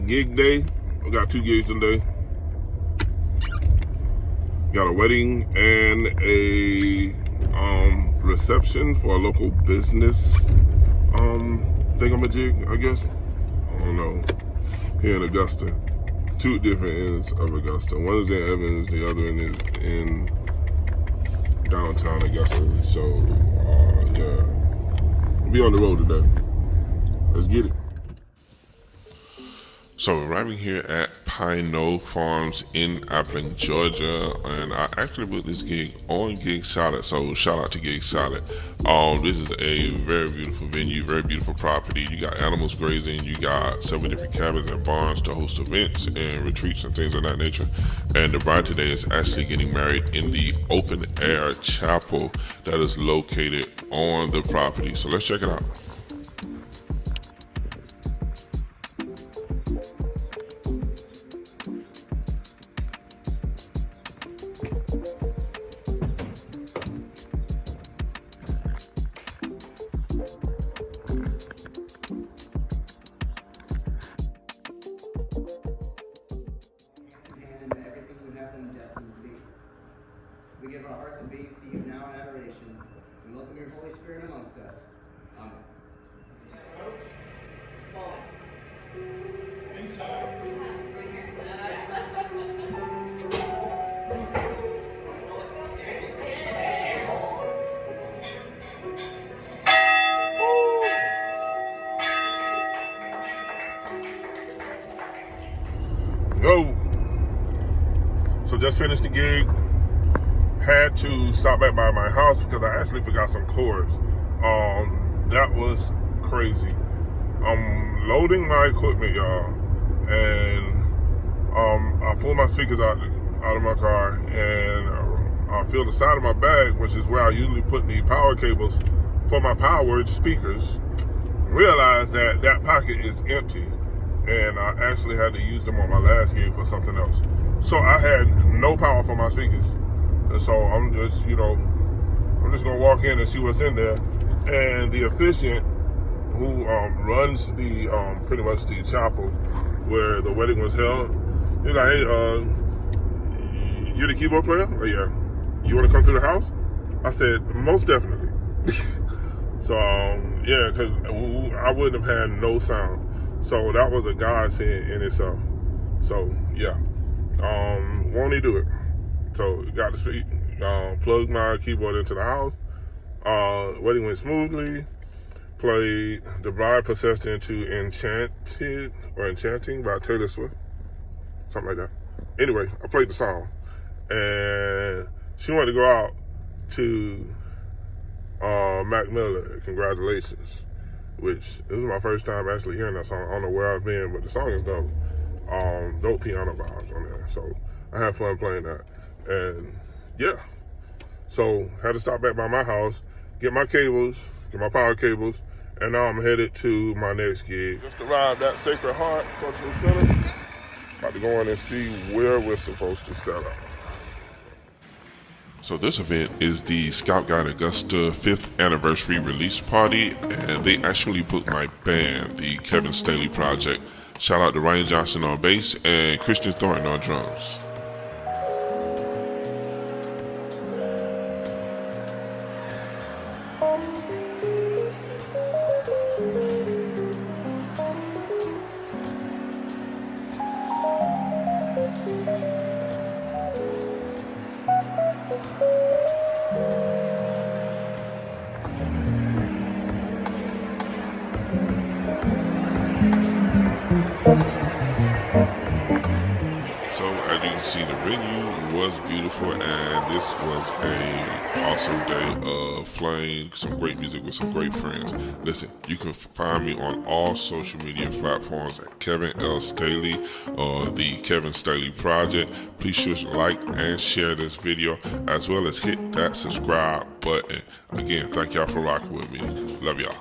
gig day. We got 2 gigs today. Got a wedding and a reception for a local business thingamajig, I guess. I don't know. Here in Augusta. 2 different ends of Augusta. One is in Evans, the other one is in downtown Augusta. So yeah, we'll be on the road today. Let's get it. So arriving here at Knoll Farms in Appling, Georgia, and I actually booked this gig on KevStaley. So shout out to KevStaley. This is a very beautiful venue, very beautiful property. You got animals grazing, you got several different cabins and barns to host events and retreats and things of that nature. And the bride today is actually getting married in the open air chapel that is located on the property. So let's check it out. We give our hearts and beings to you now in adoration. We welcome your Holy Spirit amongst us. Amen. Go. So just finished the gig. Had to stop back by my house because I actually forgot some cords. That was crazy. I'm loading my equipment, y'all, and I pull my speakers out of my car, and I feel the side of my bag, which is where I usually put the power cables for my powered speakers. Realize that that pocket is empty, and I actually had to use them on my last gig for something else. So I had no power for my speakers. And so I'm just gonna walk in and see what's in there. And the officiant who runs the pretty much the chapel where the wedding was held, he's like, hey, you the keyboard player? Oh yeah. You wanna come through the house? I said, most definitely. So yeah, because I wouldn't have had no sound. So that was a godsend in itself. So yeah. Won't he do it? So got to speak, plugged my keyboard into the house. Wedding went smoothly. Played The Bride Possessed into Enchanting by Taylor Swift. Something like that. Anyway, I played the song. And she wanted to go out to Mac Miller, Congratulations. Which, this is my first time actually hearing that song. I don't know where I've been, but the song is dope. Dope piano vibes on there. So I had fun playing that. And yeah, so had to stop back by my house, get my cables, get my power cables, and now I'm headed to my next gig. Just arrived at Sacred Heart Cultural Center. About to go in and see where we're supposed to set up. So this event is the Scout Guide Augusta 5th anniversary release party, and they actually booked my band, the KevStaley Project. Shout out to Ryan Johnson on bass and Christian Thornton on drums. So as you can see, the venue was beautiful, and this was a awesome day of playing some great music with some great friends. Listen, you can find me on all social media platforms at Kevin L. Staley or the KevStaley Project. Please sure to like and share this video, as well as hit that subscribe button. Again, thank y'all for rocking with me. Love y'all.